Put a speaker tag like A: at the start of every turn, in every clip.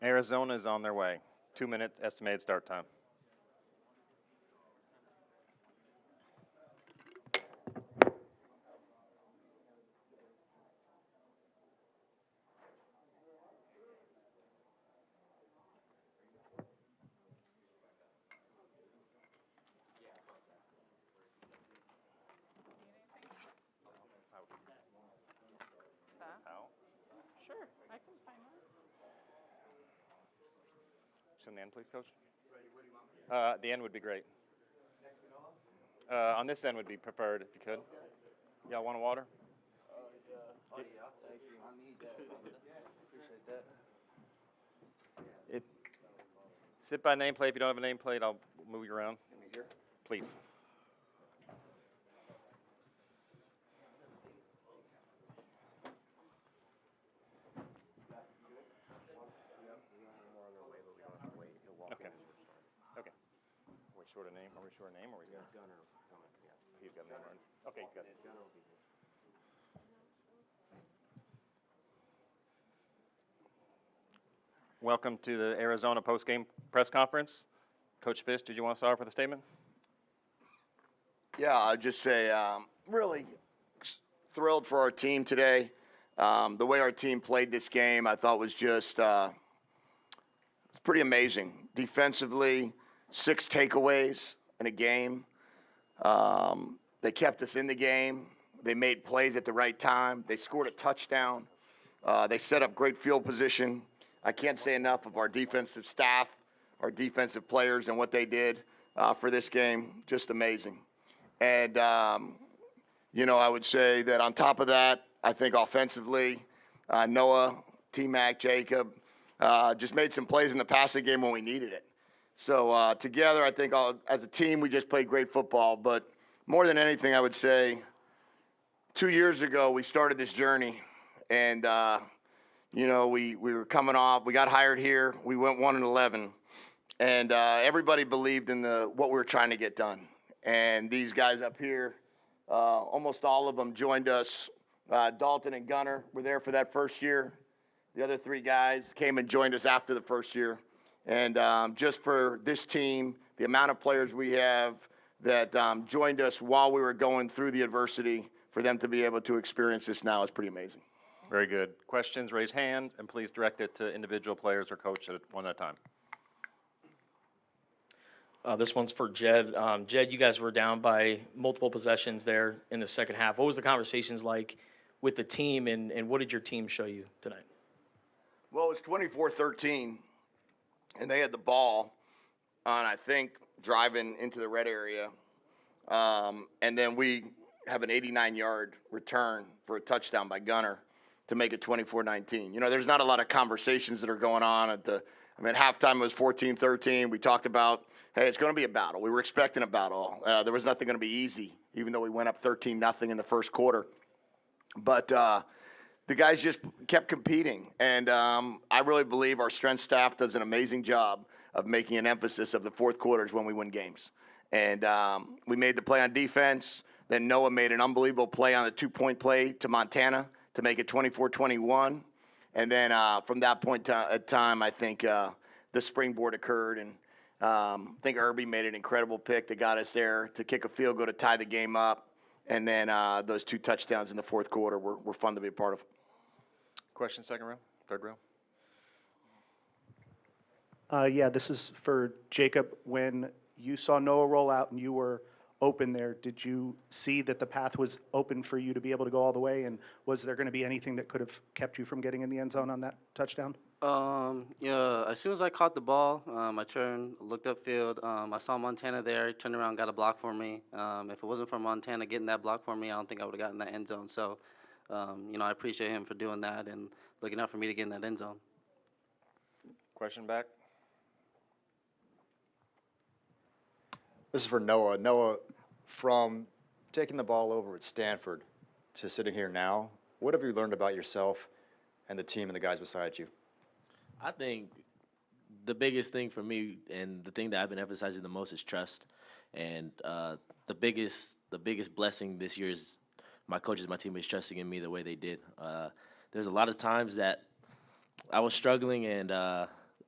A: Arizona is on their way. 2-minute estimated start time.
B: Sure, I can find one.
A: Show the end, please, Coach. The end would be great. On this end would be preferred if you could. Y'all want a water?
C: Oh, yeah, thank you. I need that. Appreciate that.
A: Sit by nameplate. If you don't have a nameplate, I'll move you around.
C: Give me here.
A: Please. Okay. Okay. Are we short a name? Are we short a name? Or we got
C: Gunner.
A: He's got a name already. Okay, he's got it.
C: Gunner will be here.
A: Welcome to the Arizona post-game press conference. Coach Fish, did you want to start off with a statement?
D: Yeah, I'd just say really thrilled for our team today. The way our team played this game, I thought was just pretty amazing. Defensively, 6 takeaways in a game. They kept us in the game. They made plays at the right time. They scored a touchdown. They set up great field position. I can't say enough of our defensive staff, our defensive players, and what they did for this game. Just amazing. And, I would say that on top of that, I think offensively, Noah, T-Mac, Jacob just made some plays in the passing game when we needed it. So together, I think as a team, we just played great football. But more than anything, I would say 2 years ago, we started this journey. And, we were coming off. We got hired here. We went 1-11. And everybody believed in what we were trying to get done. And these guys up here, almost all of them joined us. Dalton and Gunner were there for that first year. The other 3 guys came and joined us after the first year. And just for this team, the amount of players we have that joined us while we were going through the adversity, for them to be able to experience this now is pretty amazing.
A: Very good. Questions, raise hand, and please direct it to individual players or coach one at a time.
E: This one's for Jed. Jed, you guys were down by multiple possessions there in the second half. What was the conversations like with the team, and what did your team show you tonight?
D: Well, it was 24-13, and they had the ball on, I think, driving into the red area. And then we have an 89-yard return for a touchdown by Gunner to make it 24-19. There's not a lot of conversations that are going on at halftime it was 14-13. We talked about, hey, it's going to be a battle. We were expecting a battle. There was nothing going to be easy, even though we went up 13-0 in the first quarter. But the guys just kept competing. And I really believe our strength staff does an amazing job of making an emphasis of the fourth quarters when we win games. And we made the play on defense. Then Noah made an unbelievable play on the 2-point play to Montana to make it 24-21. And then from that point at time, I think the springboard occurred. And I think Irby made an incredible pick that got us there to kick a field goal to tie the game up. And then those 2 touchdowns in the fourth quarter were fun to be a part of.
A: Question, second row, third row.
F: Yeah, this is for Jacob. When you saw Noah roll out and you were open there, did you see that the path was open for you to be able to go all the way? And was there going to be anything that could have kept you from getting in the end zone on that touchdown?
C: As soon as I caught the ball, I turned, looked upfield. I saw Montana there, turned around, got a block for me. If it wasn't for Montana getting that block for me, I don't think I would have gotten that end zone. So, I appreciate him for doing that and looking out for me to get in that end zone.
A: Question back.
G: This is for Noah. Noah, from taking the ball over at Stanford to sitting here now, what have you learned about yourself and the team and the guys beside you?
H: I think the biggest thing for me and the thing that I've been emphasizing the most is trust. And the biggest blessing this year is my coaches, my teammates trusting in me the way they did. There's a lot of times that I was struggling and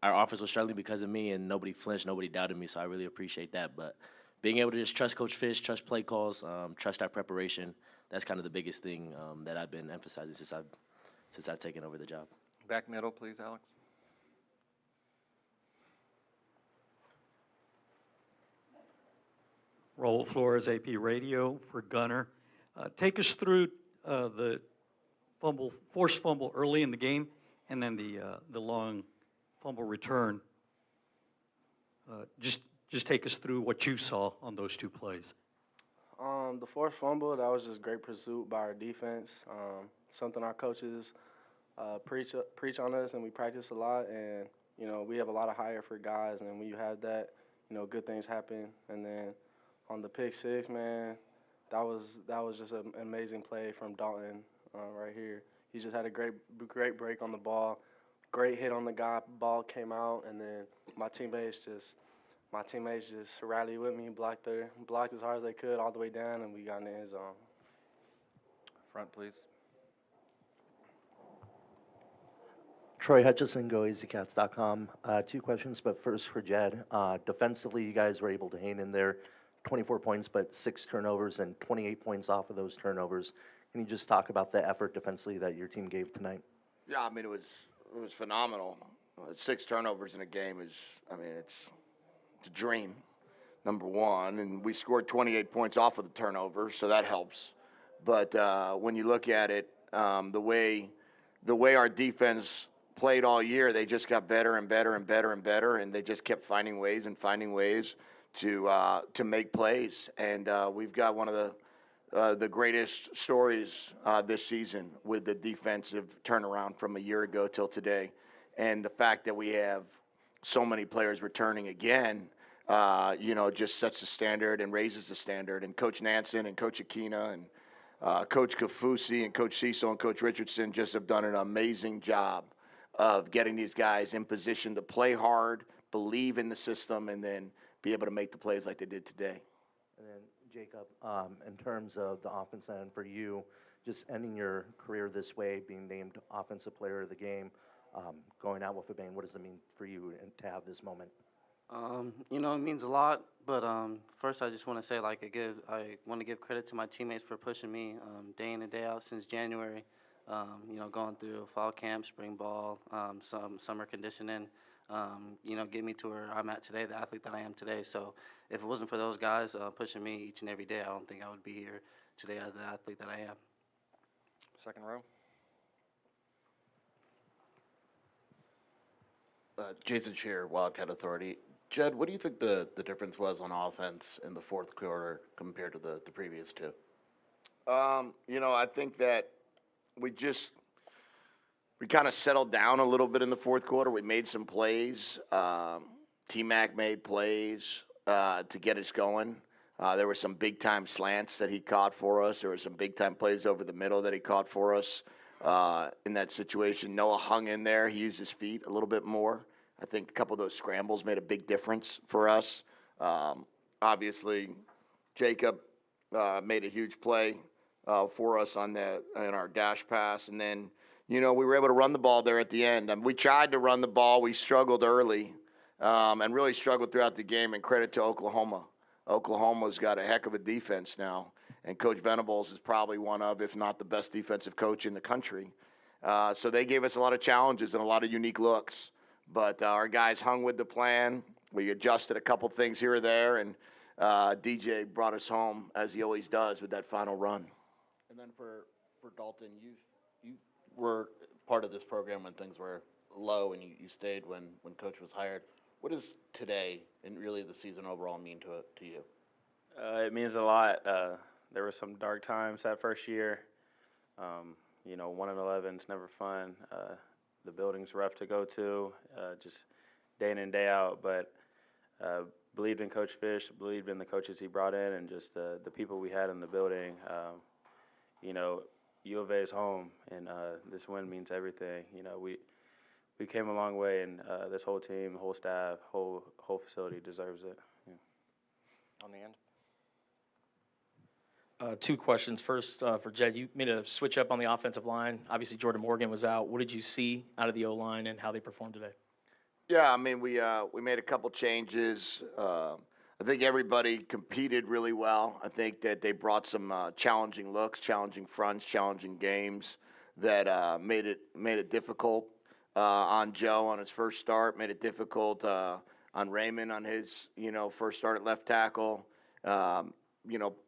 H: our offense was struggling because of me, and nobody flinched, nobody doubted me. So I really appreciate that. But being able to just trust Coach Fish, trust play calls, trust our preparation, that's kind of the biggest thing that I've been emphasizing since I've taken over the job.
A: Back middle, please, Alex.
I: Raul Flores, AP Radio for Gunner. Take us through the forced fumble early in the game, and then the long fumble return. Just take us through what you saw on those two plays.
J: The forced fumble, that was just great pursuit by our defense. Something our coaches preach on us, and we practice a lot. And we have a lot of high effort guys, and when you have that, good things happen. And then on the pick six, man, that was just an amazing play from Dalton right here. He just had a great break on the ball, great hit on the guy. Ball came out, and then my teammates just rallied with me, blocked as hard as they could all the way down, and we got in the end zone.
A: Front, please.
K: Troy Hutchison, GoEasyCats.com. 2 questions, but first for Jed. Defensively, you guys were able to hang in there, 24 points, but 6 turnovers and 28 points off of those turnovers. Can you just talk about the effort defensively that your team gave tonight?
D: Yeah, I mean, it was phenomenal. 6 turnovers in a game is, it's a dream, number one. And we scored 28 points off of the turnovers, so that helps. But when you look at it, the way our defense played all year, they just got better and better and better and better, and they just kept finding ways to make plays. And we've got one of the greatest stories this season with the defensive turnaround from a year ago till today. And the fact that we have so many players returning again, just sets the standard and raises the standard. And Coach Nansen and Coach Aquina and Coach Kafusi and Coach Cecil and Coach Richardson just have done an amazing job of getting these guys in position to play hard, believe in the system, and then be able to make the plays like they did today.
K: And then, Jacob, in terms of the offense end for you, just ending your career this way, being named Offensive Player of the Game, going out with a bang, what does it mean for you to have this moment?
C: It means a lot, but first I just want to say, I want to give credit to my teammates for pushing me day in and day out since January. Going through fall camp, spring ball, some summer conditioning, get me to where I'm at today, the athlete that I am today. So if it wasn't for those guys pushing me each and every day, I don't think I would be here today as the athlete that I am.
A: Second row.
L: Jason Shearer, Wildcat Authority. Jed, what do you think the difference was on offense in the fourth quarter compared to the previous 2?
D: I think that we kind of settled down a little bit in the fourth quarter. We made some plays. T-Mac made plays to get us going. There were some big-time slants that he caught for us. There were some big-time plays over the middle that he caught for us in that situation. Noah hung in there. He used his feet a little bit more. I think a couple of those scrambles made a big difference for us. Obviously, Jacob made a huge play for us in our dash pass. And then, we were able to run the ball there at the end. We tried to run the ball. We struggled early and really struggled throughout the game, and credit to Oklahoma. Oklahoma's got a heck of a defense now, and Coach Venables is probably one of, if not the best defensive coach in the country. So they gave us a lot of challenges and a lot of unique looks. But our guys hung with the plan. We adjusted a couple things here or there, and DJ brought us home, as he always does, with that final run.
L: And then for Dalton, you were part of this program when things were low, and you stayed when Coach was hired. What does today and really the season overall mean to you?
M: It means a lot. There were some dark times that first year. 1-11 is never fun. The building's rough to go to, just day in and day out. But believed in Coach Fish, believed in the coaches he brought in, and just the people we had in the building. U of A is home, and this win means everything. We came a long way, and this whole team, whole staff, whole facility deserves it. Yeah.
A: On the end.
E: 2 questions. First, for Jed, you made a switch up on the offensive line. Obviously, Jordan Morgan was out. What did you see out of the O-line and how they performed today?
D: Yeah, I mean, we made a couple changes. I think everybody competed really well. I think that they brought some challenging looks, challenging fronts, challenging games that made it difficult on Joe on his first start, made it difficult on Raymond on his first start at left tackle.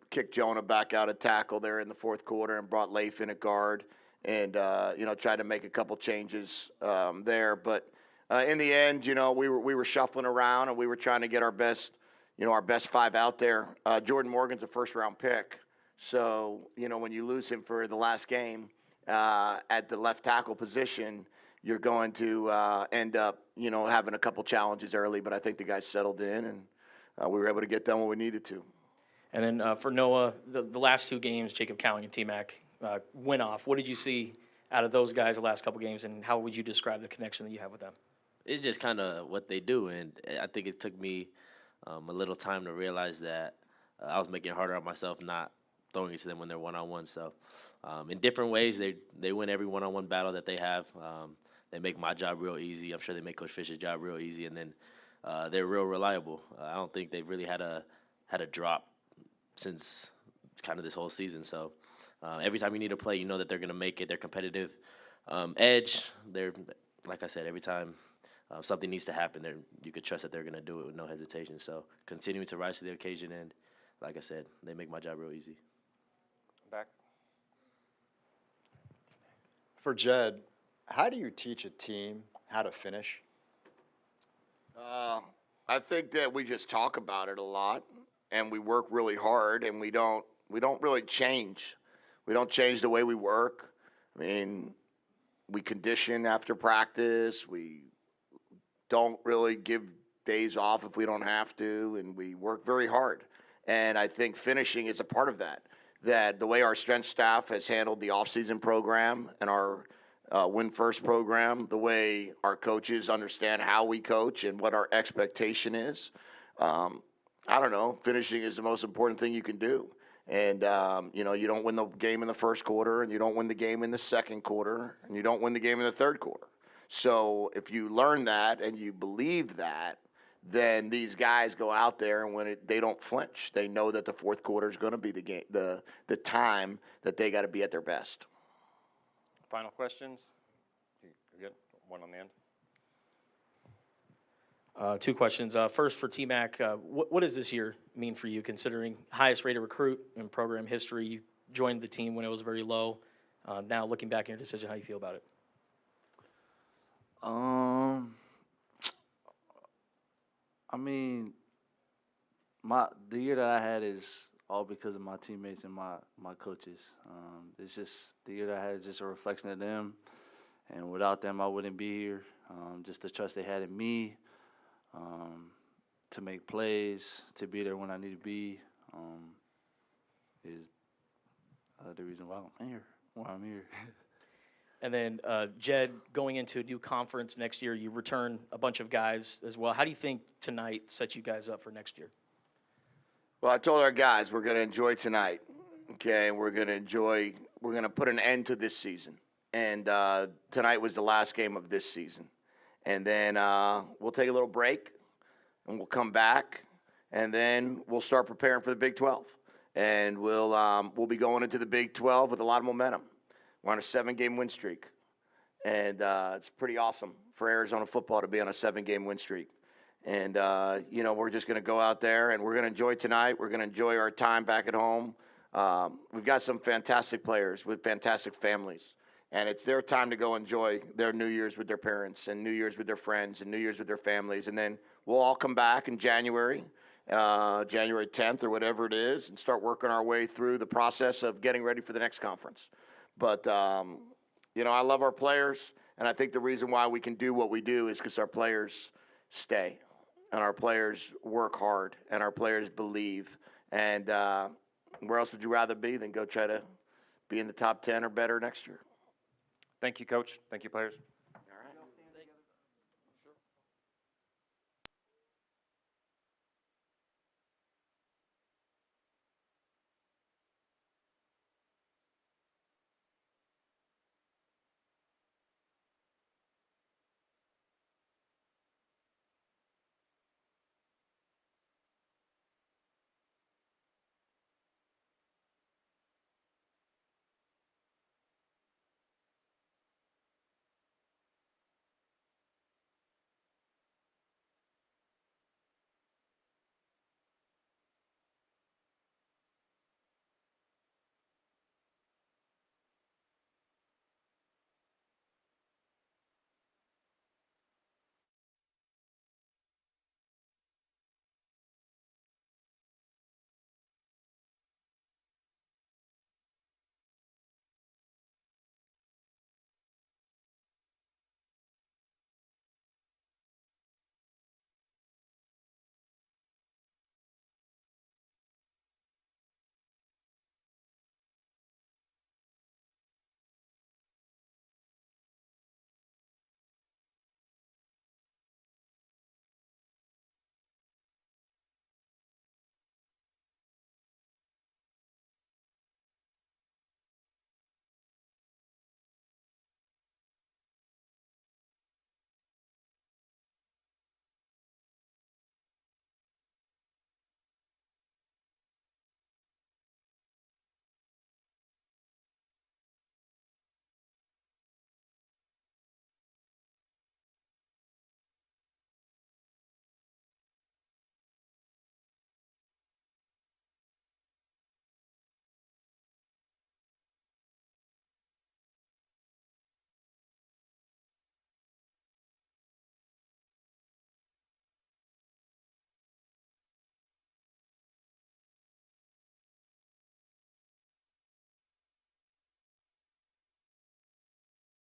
D: Kicked Jonah back out at tackle there in the fourth quarter and brought Leif in at guard, and tried to make a couple changes there, but. In the end, we were shuffling around and we were trying to get our best 5 out there. Jordan Morgan's a first-round pick, so when you lose him for the last game at the left tackle position, you're going to end up having a couple challenges early. But I think the guys settled in and we were able to get done what we needed to.
E: And then for Noah, the last 2 games, Jacob Cowling and T-Mac went off. What did you see out of those guys the last couple games, and how would you describe the connection that you have with them?
H: It's just kind of what they do, and I think it took me a little time to realize that I was making it harder on myself, not throwing it to them when they're one-on-one. So in different ways, they win every one-on-one battle that they have. They make my job real easy. I'm sure they make Coach Fish's job real easy, and then they're real reliable. I don't think they've really had a drop since kind of this whole season. So every time you need to play, you know that they're going to make it. They're competitive. Edge, they're, like I said, every time something needs to happen, you could trust that they're going to do it with no hesitation. So continuing to rise to the occasion, and like I said, they make my job real easy.
A: Back.
G: For Jed, how do you teach a team how to finish?
D: I think that we just talk about it a lot, and we work really hard, and we don't really change. We don't change the way we work. I mean, we condition after practice. We don't really give days off if we don't have to, and we work very hard. And I think finishing is a part of that. That the way our strength staff has handled the offseason program and our Win First program, the way our coaches understand how we coach and what our expectation is, I don't know, finishing is the most important thing you can do. And, you don't win the game in the first quarter, and you don't win the game in the second quarter, and you don't win the game in the third quarter. So if you learn that and you believe that, then these guys go out there and they don't flinch. They know that the fourth quarter is going to be the game, the time that they got to be at their best.
A: Final questions? You good? One on the end.
E: 2 questions. First for T-Mac, what does this year mean for you, considering highest rated recruit in program history? You joined the team when it was very low. Now looking back in your decision, how do you feel about it?
N: I mean, the year that I had is all because of my teammates and my coaches. It's just the year that I had is just a reflection of them, and without them, I wouldn't be here. Just the trust they had in me, to make plays, to be there when I need to be, is the reason why I'm here.
E: And then, Jed, going into a new conference next year, you return a bunch of guys as well. How do you think tonight sets you guys up for next year?
D: Well, I told our guys we're going to enjoy tonight, okay? We're going to put an end to this season. And tonight was the last game of this season. And then we'll take a little break, and we'll come back, and then we'll start preparing for the Big 12. And we'll be going into the Big 12 with a lot of momentum. We're on a 7-game win streak, and it's pretty awesome for Arizona football to be on a 7-game win streak. And, we're just going to go out there, and we're going to enjoy tonight. We're going to enjoy our time back at home. We've got some fantastic players with fantastic families, and it's their time to go enjoy their New Year's with their parents and New Year's with their friends and New Year's with their families. And then we'll all come back in January 10th or whatever it is, and start working our way through the process of getting ready for the next conference. But, I love our players, and I think the reason why we can do what we do is because our players stay, and our players work hard, and our players believe. And where else would you rather be than go try to be in the top 10 or better next year?
A: Thank you, Coach. Thank you, players.